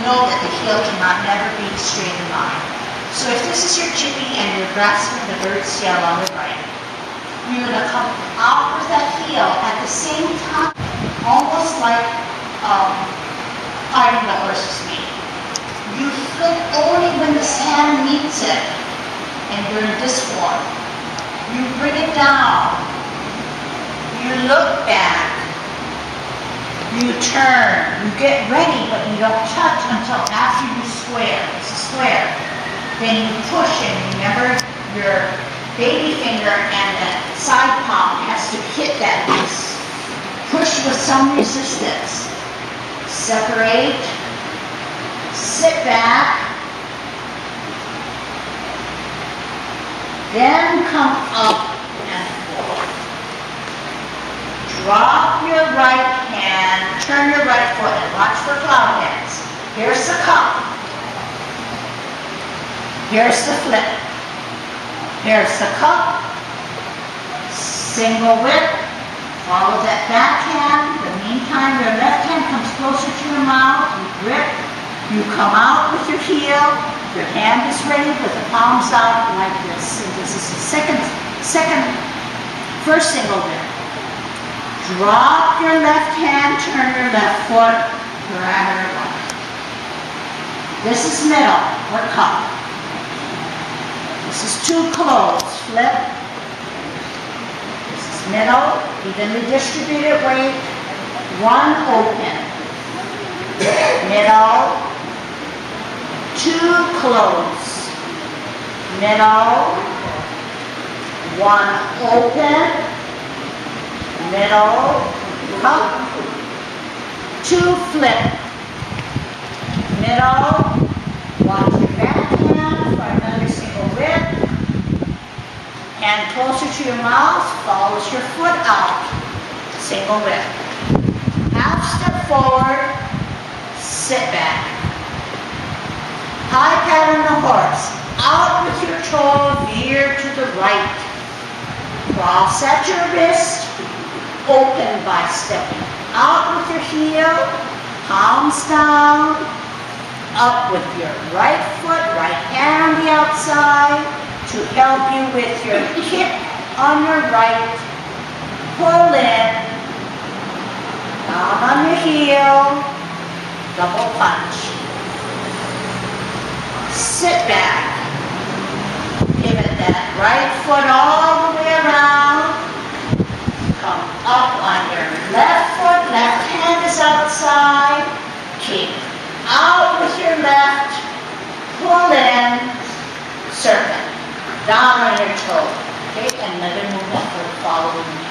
know that the heel cannot never be straight in line. So if this is your chippy and you're grasping the bird's tail on the right, you're going to come out with that heel at the same time, almost like riding the horse's mane. You flip only when this hand meets it, and you're in this form. You bring it down. You look back. You turn. You get ready, but you don't touch until after you square. It's a square. Then you push, and remember your baby finger and the side palm has to hit that piece. Push with some resistance. Separate. Sit back. Then come up and forward. Drop your right hand, turn your right foot, and watch for cloud hands. Here's the cup. Here's the flip. Here's the cup. Single whip. Follow that back hand. In the meantime, your left hand comes closer to your mouth. You grip. You come out with your heel. Your hand is ready with the palms out like this. And this is the first single whip. Drop your left hand, turn your left foot, parameter one. This is middle, or cup. This is two closed, flip. This is middle, evenly distributed weight, one open. Middle, two close. Middle, one open. Middle, up, two flip. Middle, watch your back hand for another single whip. Hand closer to your mouth, follows your foot out. Single whip. Half step forward, sit back. High pattern the horse. Out with your toe, veer to the right. Cross at your wrist. Open by stepping out with your heel, palms down, up with your right foot, right hand on the outside to help you with your kick on your right, pull in, down on your heel, double punch. Sit back, pivot that right foot all the way around. Come up on your left foot, left hand is outside, kick out with your left, pull in, serpent, down on your toe. Okay, and another movement for the following.